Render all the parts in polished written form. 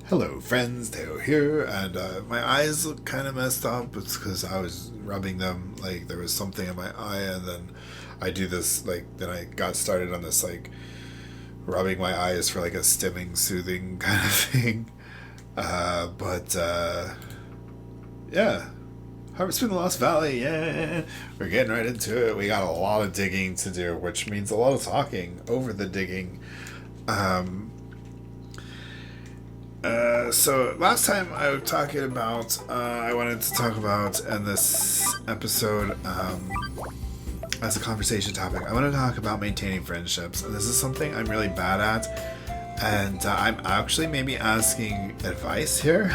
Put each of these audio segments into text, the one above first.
Hello friends, Theo here, and my eyes look kind of messed up. It's because I was rubbing them, like there was something in my eye, and then I do this, then I got started on this, rubbing my eyes for like a stimming, soothing kind of thing. But yeah, Harvest in the Lost Valley, yeah! We're getting right into it. We got a lot of digging to do, which means a lot of talking over the digging. So last time I was talking about, I wanted to talk about in this episode, as a conversation topic, I want to talk about maintaining friendships. And this is something I'm really bad at. And I'm actually maybe asking advice here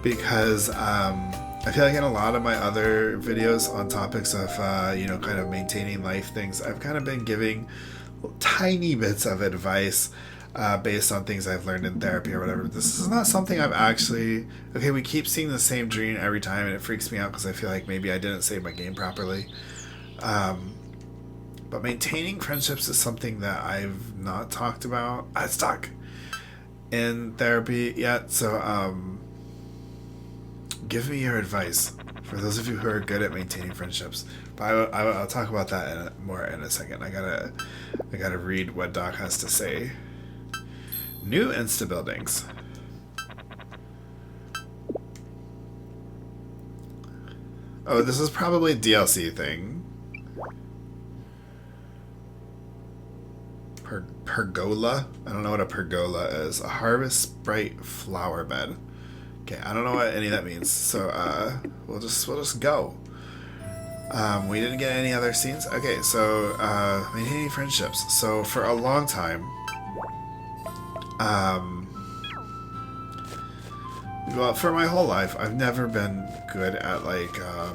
because I feel like in a lot of my other videos on topics of, kind of maintaining life things, I've kind of been giving tiny bits of advice based on things I've learned in therapy or whatever. This is not something I've actually... Okay, we keep seeing the same dream every time, and it freaks me out because I feel like maybe I didn't save my game properly. But maintaining friendships is something that I've not talked about. I stuck in therapy yet, so give me your advice for those of you who are good at maintaining friendships. But I'll talk about that more in a second. I gotta read what Doc has to say. New Insta buildings. Oh, this is probably a DLC thing. Pergola? I don't know what a pergola is. A harvest sprite flower bed. Okay, I don't know what any of that means. So we'll just go. We didn't get any other scenes. Okay, so maintaining friendships. So for a long time, well, for my whole life, I've never been good at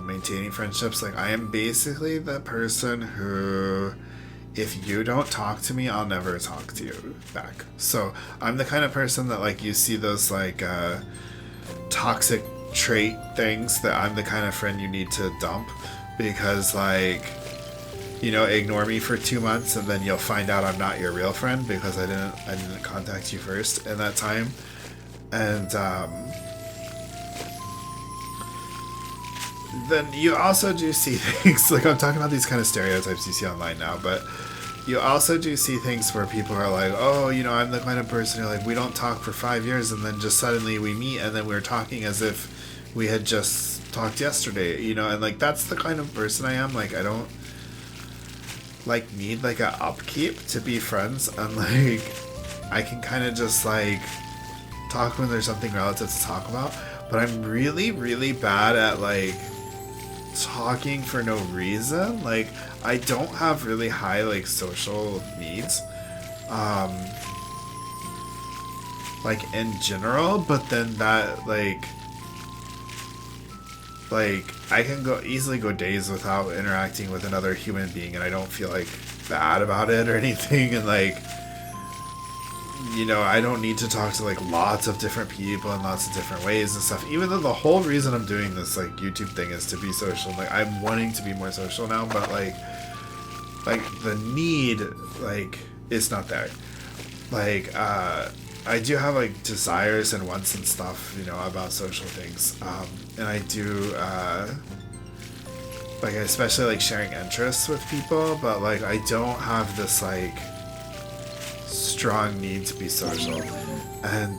maintaining friendships. Like, I am basically the person who, if you don't talk to me, I'll never talk to you back. So I'm the kind of person that you see those toxic trait things, that I'm the kind of friend you need to dump because ignore me for 2 months and then you'll find out I'm not your real friend because I didn't contact you first in that time. And then you also do see things like, I'm talking about these kind of stereotypes you see online now, but you also do see things where people are like, oh, I'm the kind of person who we don't talk for 5 years and then just suddenly we meet and then we're talking as if we had just talked yesterday, and that's the kind of person I am. I don't need a upkeep to be friends, and I can kind of just talk when there's something relative to talk about, but I'm really, really bad at talking for no reason. I don't have really high social needs in general, but then that I can easily go days without interacting with another human being and I don't feel bad about it or anything, and I don't need to talk to lots of different people in lots of different ways and stuff, even though the whole reason I'm doing this YouTube thing is to be social. I'm wanting to be more social now, but the need is not there. I do have desires and wants and stuff, about social things, and I do especially sharing interests with people, but I don't have this strong need to be social, and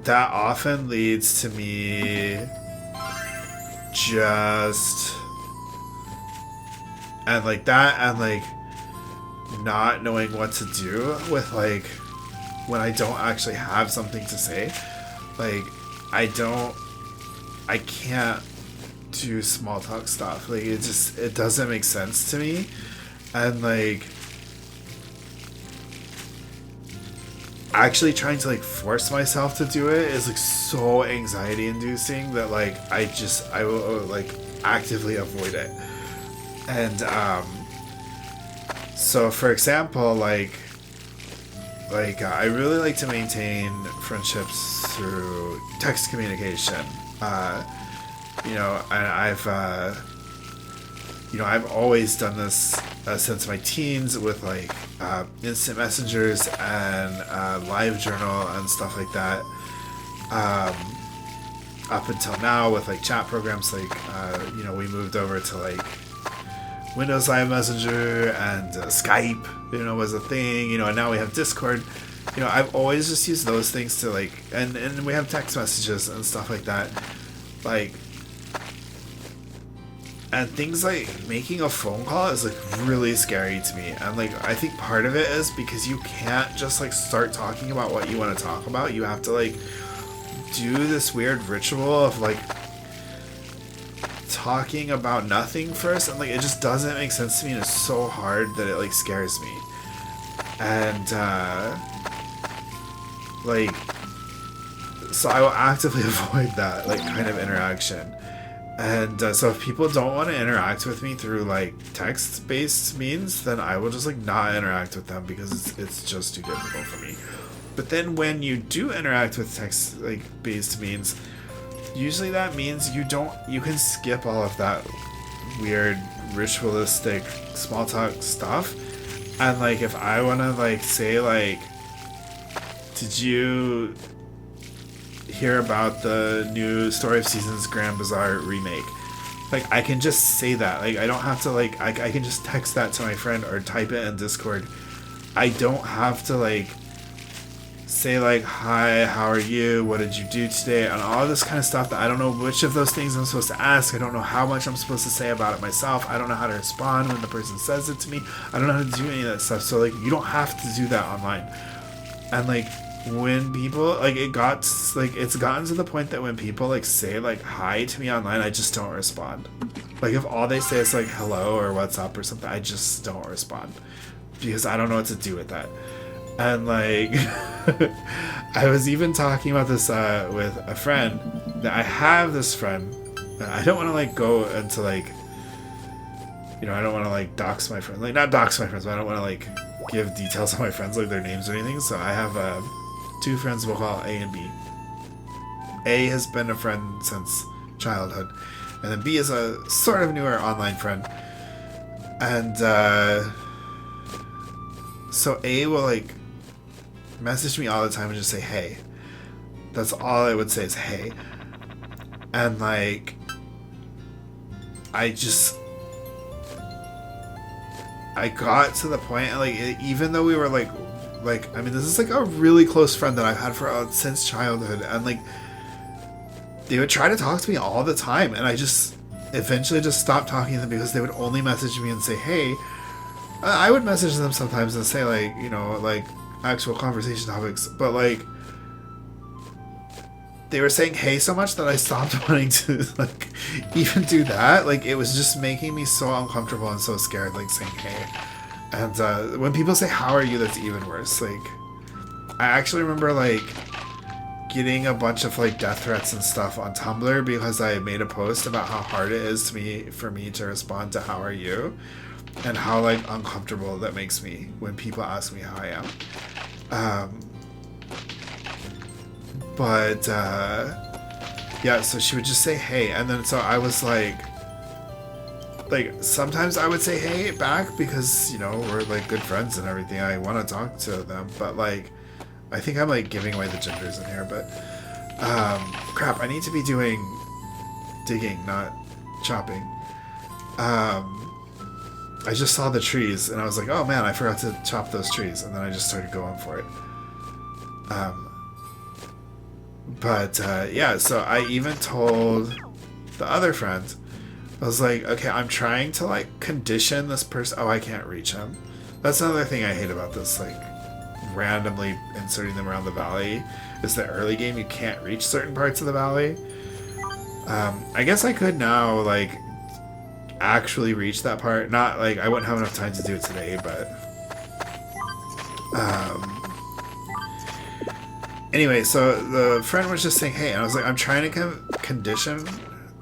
that often leads to me just not knowing what to do with when I don't actually have something to say. I can't do small talk stuff. It doesn't make sense to me, and actually trying to force myself to do it is so anxiety inducing that I will actively avoid it. And so for example, I really like to maintain friendships through text communication. And I've always done this since my teens with instant messengers and live journal and stuff like that. Up until now with like chat programs, like we moved over to like Windows Live Messenger and Skype, was a thing, and now we have Discord. I've always just used those things to like, and we have text messages and stuff like that, like, and things like making a phone call is like really scary to me. And like, I think part of it is because you can't just like start talking about what you want to talk about. You have to like do this weird ritual of like talking about nothing first, and like it just doesn't make sense to me, and it's so hard that it like scares me. And like, so I will actively avoid that like kind of interaction. And so if people don't want to interact with me through like text-based means, then I will just like not interact with them because it's just too difficult for me. But then when you do interact with text like based means, usually that means you can skip all of that weird ritualistic small talk stuff. And like if I want to like say like, did you hear about the new Story of Seasons Grand Bazaar remake? Like I can just say that. Like I don't have to like I can just text that to my friend or type it in Discord. I don't have to like say like, hi, how are you, what did you do today, and all this kind of stuff that I don't know which of those things I'm supposed to ask. I don't know how much I'm supposed to say about it myself. I don't know how to respond when the person says it to me. I don't know how to do any of that stuff. So like you don't have to do that online. And like when people like it's gotten to the point that when people like say like hi to me online, I just don't respond. Like if all they say is like hello or what's up or something, I just don't respond because I don't know what to do with that. And like I was even talking about this with a friend, that I have this friend that I don't want to like go into like, I don't want to like dox my friends, like not dox my friends, but I don't want to like give details on my friends, like their names or anything. So I have two friends we'll call A and B. A has been a friend since childhood, and then B is a sort of newer online friend. And so A will like message me all the time and just say hey. That's all I would say is hey. And like I got to the point like even though we were like I mean this is like a really close friend that I've had for since childhood, and like they would try to talk to me all the time, and I just eventually just stopped talking to them because they would only message me and say hey. I would message them sometimes and say like, like actual conversation topics, but like they were saying hey so much that I stopped wanting to like even do that. Like it was just making me so uncomfortable and so scared, like saying hey. And when people say how are you, that's even worse. Like I actually remember like getting a bunch of like death threats and stuff on Tumblr because I made a post about how hard it is for me to respond to how are you, and how like uncomfortable that makes me when people ask me how I am. But yeah, so she would just say hey, and then so I was like sometimes I would say hey back because we're like good friends and everything. I want to talk to them, but like I think I'm like giving away the genders in here, but crap, I need to be doing digging, not chopping. I just saw the trees and I was like, oh man, I forgot to chop those trees, and then I just started going for it. But yeah, so I even told the other friend, I was like, okay, I'm trying to like condition this person. Oh, I can't reach him. That's another thing I hate about this, like randomly inserting them around the valley, is the early game you can't reach certain parts of the valley. I guess I could now like actually reach that part. Not like I wouldn't have enough time to do it today, but anyway, so the friend was just saying hey, and I was like, I'm trying to condition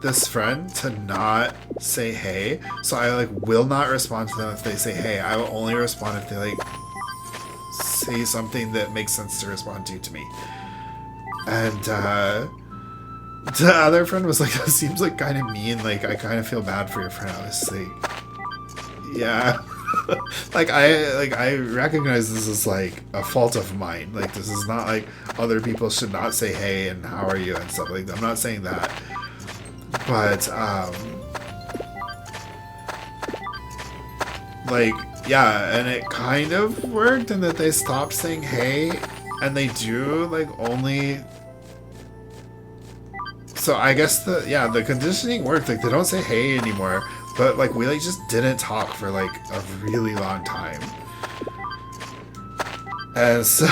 this friend to not say hey, so I like will not respond to them if they say hey. I will only respond if they like say something that makes sense to respond to me. And the other friend was like, that seems like kind of mean, like I kind of feel bad for your friend. I was like, yeah. I recognize this is like a fault of mine. Like, this is not like other people should not say hey and how are you and stuff like that. I'm not saying that. But like, yeah, and it kind of worked in that they stopped saying hey, and they do like only. So I guess the conditioning worked. Like, they don't say hey anymore, but like we like just didn't talk for like a really long time. And so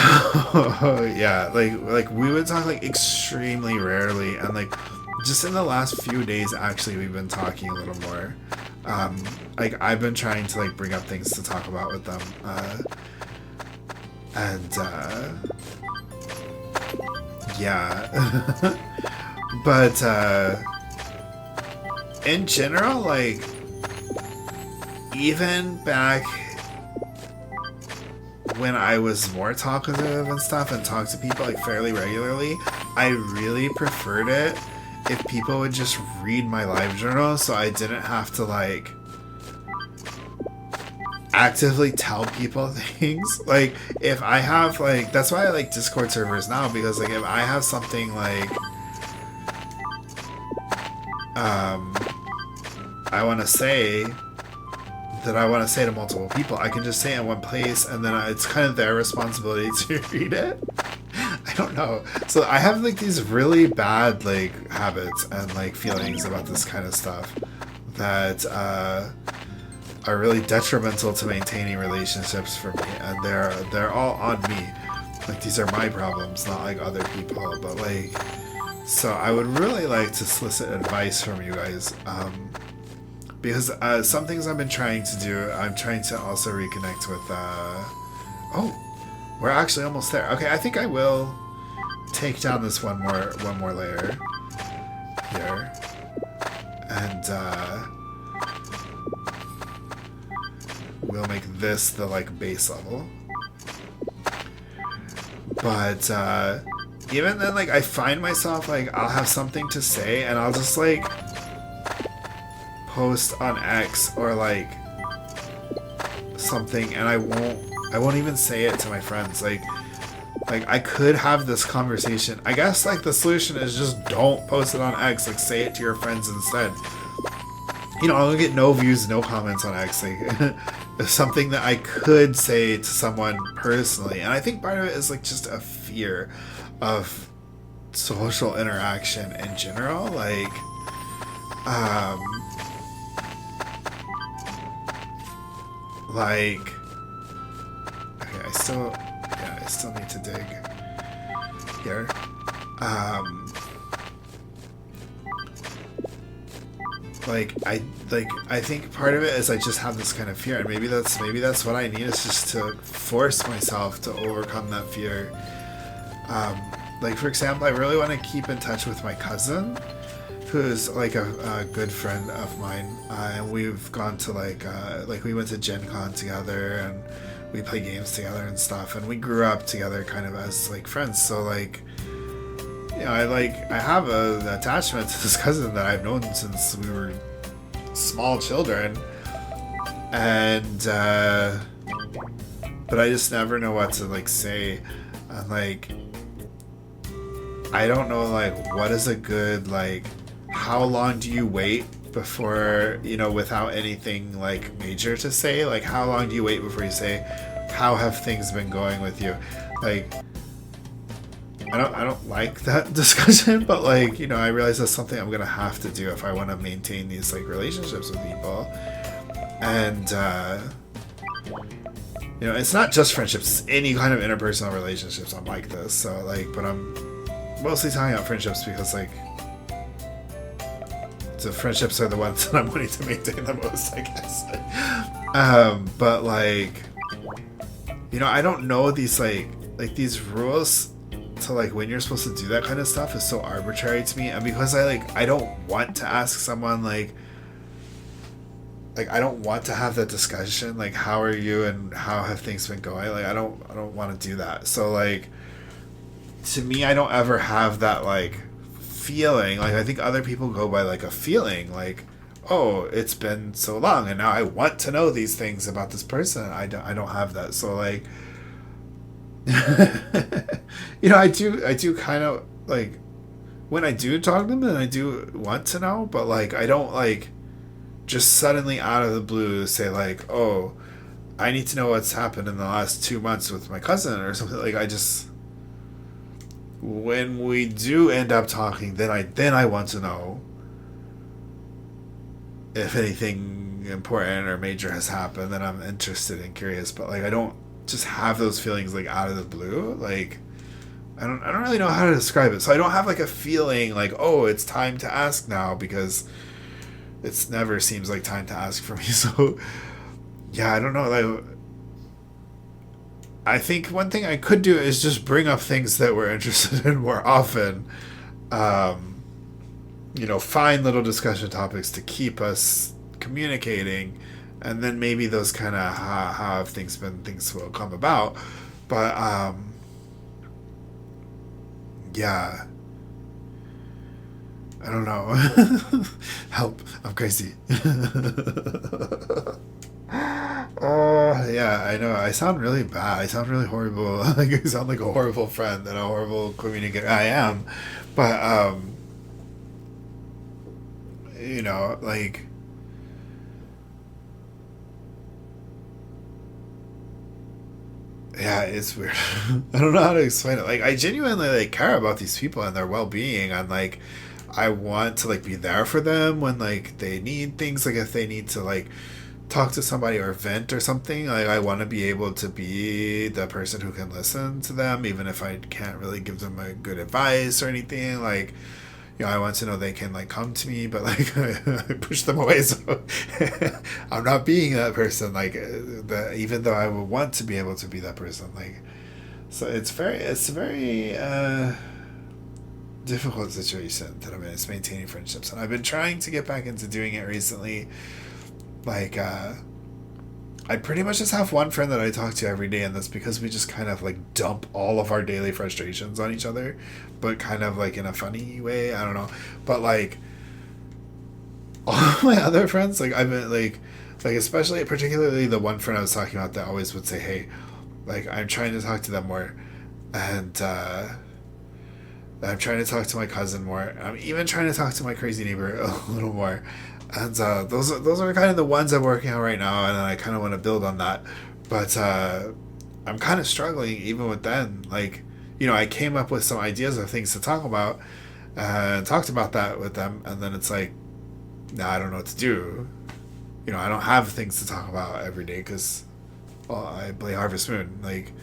yeah, like we would talk like extremely rarely, and like just in the last few days actually we've been talking a little more. Like I've been trying to like bring up things to talk about with them. Yeah. But in general, like even back when I was more talkative and stuff and talked to people like fairly regularly, I really preferred it if people would just read my live journal, so I didn't have to like actively tell people things. Like if I have like, that's why I like Discord servers now, because like if I have something like I want to say that I want to say to multiple people, I can just say it in one place, and then it's kind of their responsibility to read it. I don't know. So I have like these really bad like habits and like feelings about this kind of stuff that are really detrimental to maintaining relationships for me, and they're all on me. Like these are my problems, not like other people. But like, so I would really like to solicit advice from you guys. Because some things I've been trying to do, I'm trying to also reconnect with, oh, we're actually almost there. Okay, I think I will take down this one more layer here. And, we'll make this the, like, base level. But, even then, like, I find myself, like, I'll have something to say, and I'll just, like, post on X or like something, and I won't even say it to my friends. Like I could have this conversation. I guess like the solution is just don't post it on X. Like say it to your friends instead. You know, I'll get no views, no comments on X. Like it's something that I could say to someone personally, and I think part of it is like just a fear of social interaction in general. Like okay, I still need to dig here. I think part of it is I just have this kind of fear, and maybe that's what I need, is just to force myself to overcome that fear. Like for example, I really want to keep in touch with my cousin, who's like a good friend of mine, and we've gone to like we went to Gen Con together, and we play games together and stuff, and we grew up together kind of as like friends. So like, you know, I have an attachment to this cousin that I've known since we were small children, and but I just never know what to like say, and like I don't know like what is a good like. How long do you wait before, you know, without anything like major to say? Like how long do you wait before you say, how have things been going with you? Like I don't like that discussion, but like, you know, I realize that's something I'm gonna have to do if I want to maintain these like relationships with people. And you know, it's not just friendships, it's any kind of interpersonal relationships. I'm like this. So like, but I'm mostly talking about friendships because like the friendships are the ones that I'm wanting to maintain the most, I guess. But like, you know, I don't know these like these rules to like when you're supposed to do that kind of stuff is so arbitrary to me, and because I don't want to ask someone like I don't want to have that discussion like how are you and how have things been going. Like I don't want to do that. So like to me, I don't ever have that like feeling. Like I think other people go by like a feeling like, oh, it's been so long and now I want to know these things about this person. I don't have that. So like, I do kind of like, when I do talk to them, then I do want to know, but like I don't like just suddenly out of the blue say like, oh, I need to know what's happened in the last 2 months with my cousin or something. Like, I just, when we do end up talking, then I want to know if anything important or major has happened. Then I'm interested and curious. But like, I don't just have those feelings like out of the blue. Like, I don't really know how to describe it. So I don't have like a feeling like, oh, it's time to ask now, because it's never seems like time to ask for me. So yeah, I don't know. Like, I think one thing I could do is just bring up things that we're interested in more often. Um, find little discussion topics to keep us communicating, and then maybe those kind of how have things been, things will come about. But yeah, I don't know. Help! I'm crazy. Yeah, I know. I sound really bad. I sound really horrible. Like, I sound like a horrible friend and a horrible communicator. I am, but like, yeah, it's weird. I don't know how to explain it. Like, I genuinely like care about these people and their well being, and like, I want to like be there for them when like they need things. Like, if they need to like talk to somebody or vent or something, like, I want to be able to be the person who can listen to them, even if I can't really give them a good advice or anything. Like, I want to know they can like come to me, but like, I push them away. So I'm not being that person. Like, even though I would want to be able to be that person. Like, so it's very difficult situation that I'm in. It's maintaining friendships, and I've been trying to get back into doing it recently. Like, I pretty much just have one friend that I talk to every day, and that's because we just kind of like dump all of our daily frustrations on each other, but kind of like in a funny way. I don't know, but like, all of my other friends, like, I've been like especially particularly the one friend I was talking about that always would say, hey, like, I'm trying to talk to them more, and I'm trying to talk to my cousin more. I'm even trying to talk to my crazy neighbor a little more. And those are kind of the ones I'm working on right now, and I kind of want to build on that. But I'm kind of struggling even with them. Like, I came up with some ideas of things to talk about, and talked about that with them, and then it's like, now I don't know what to do. I don't have things to talk about every day because, well, I play Harvest Moon. Like,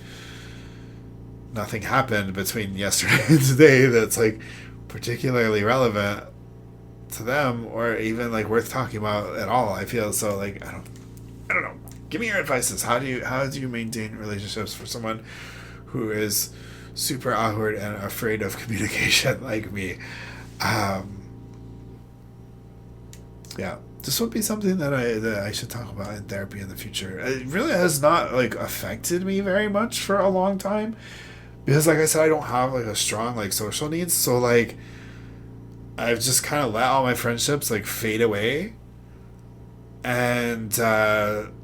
nothing happened between yesterday and today that's like particularly relevant to them, or even like worth talking about at all. I feel so like, I don't know. Give me your advices. How do you maintain relationships for someone who is super awkward and afraid of communication like me? Yeah, this would be something that I should talk about in therapy in the future. It really has not like affected me very much for a long time, because like I said, I don't have like a strong like social needs. So like, I've just kind of let all my friendships like fade away, and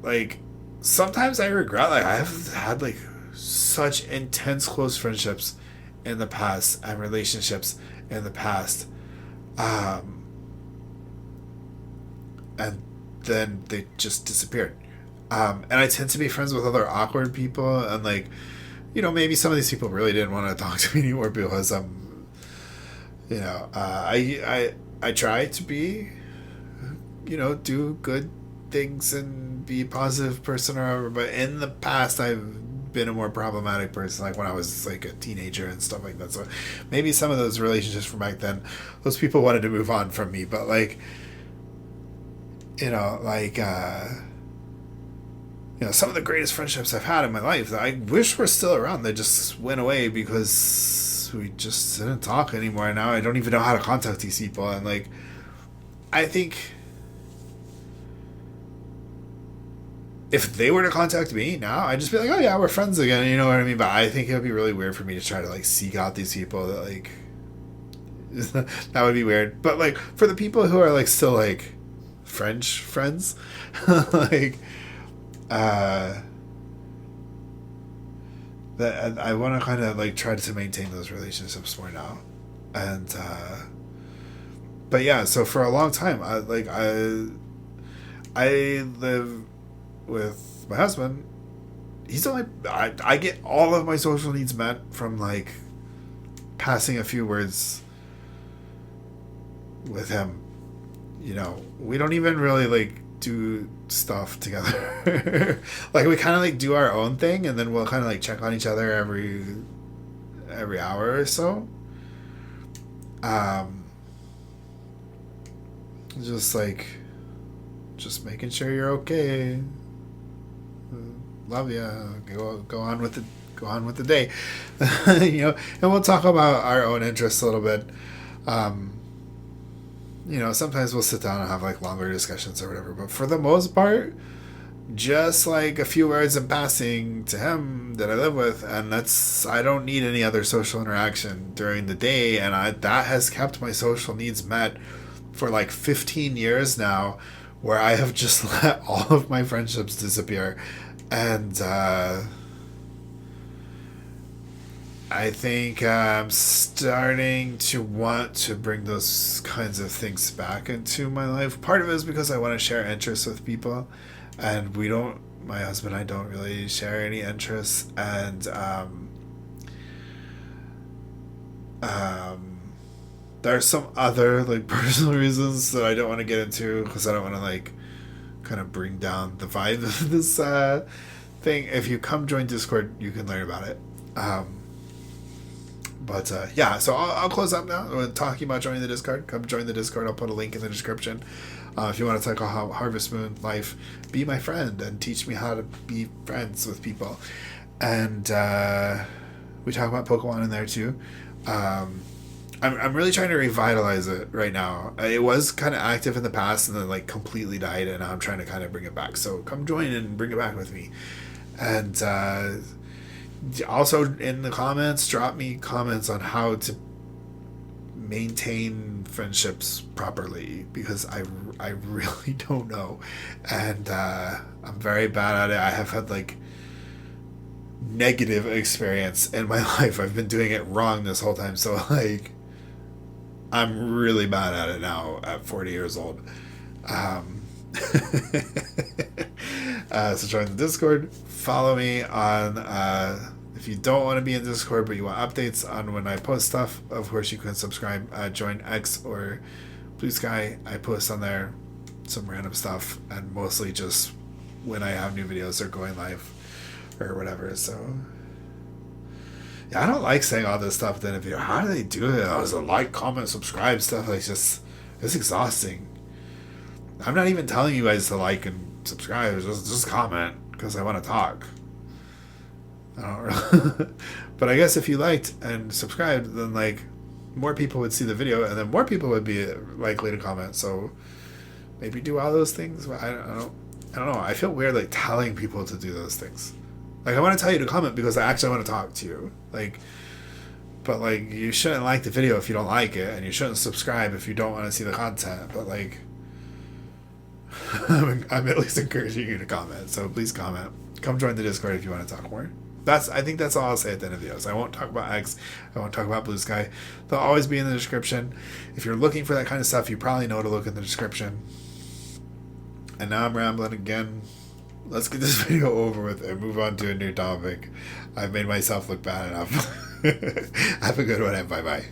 like, sometimes I regret, like, I've had like such intense close friendships in the past and relationships in the past, um, and then they just disappeared. And I tend to be friends with other awkward people, and like, maybe some of these people really didn't want to talk to me anymore because I try to be, do good things and be a positive person or whatever, but in the past I've been a more problematic person, like when I was like a teenager and stuff like that. So maybe some of those relationships from back then, those people wanted to move on from me, but like, like, some of the greatest friendships I've had in my life that I wish were still around, they just went away because we just didn't talk anymore. Now I don't even know how to contact these people, and like, I think if they were to contact me now, I'd just be like, oh yeah, we're friends again, you know what I mean? But I think it would be really weird for me to try to like seek out these people that like that would be weird. But like, for the people who are like still like French friends. Like, that I want to kind of like try to maintain those relationships more now. And but yeah, so for a long time I live with my husband. He's only I get all of my social needs met from like passing a few words with him. You know, we don't even really like do stuff together. Like we kind of like do our own thing, and then we'll kind of like check on each other every hour or so. Just like making sure you're okay. Love ya. Go on with the day. You know, and we'll talk about our own interests a little bit. You know, sometimes we'll sit down and have like longer discussions or whatever, but for the most part, just like a few words in passing to him that I live with, and I don't need any other social interaction during the day, and that has kept my social needs met for like 15 years now, where I have just let all of my friendships disappear. And I think I'm starting to want to bring those kinds of things back into my life. Part of it is because I want to share interests with people, and my husband and I don't really share any interests. And there are some other like personal reasons that I don't want to get into, because I don't want to like kind of bring down the vibe of this thing. If you come join Discord, you can learn about it. But yeah, so I'll close up now. We're talking about joining the Discord. Come join the Discord. I'll put a link in the description. If you want to talk about Harvest Moon life, be my friend and teach me how to be friends with people. And we talk about Pokemon in there too. I'm really trying to revitalize it right now. It was kind of active in the past and then like completely died, and now I'm trying to kind of bring it back. So come join and bring it back with me. And also in the comments, drop me comments on how to maintain friendships properly, because I really don't know, and I'm very bad at it. I have had like negative experience in my life. I've been doing it wrong this whole time, so like I'm really bad at it now at 40 years old. So join the Discord, follow me on if you don't want to be in Discord but you want updates on when I post stuff, of course you can subscribe. Join X or Blue Sky. I post on there some random stuff, and mostly just when I have new videos or going live or whatever. So yeah, I don't like saying all this stuff. Then if you, how do they do it? Oh, it's a like, comment, subscribe stuff. Like it's exhausting. I'm not even telling you guys to like and subscribe. Just comment because I want to talk. I don't really. But I guess if you liked and subscribed, then like more people would see the video, and then more people would be likely to comment. So maybe do all those things. But I don't know. I feel weird like telling people to do those things. Like I want to tell you to comment because I actually want to talk to you. Like, but like you shouldn't like the video if you don't like it, and you shouldn't subscribe if you don't want to see the content. But like, I'm at least encouraging you to comment. So please comment. Come join the Discord if you want to talk more. I think that's all I'll say at the end of videos. I won't talk about X. I won't talk about Blue Sky. They'll always be in the description. If you're looking for that kind of stuff, you probably know to look in the description. And now I'm rambling again. Let's get this video over with and move on to a new topic. I've made myself look bad enough. Have a good one and bye-bye.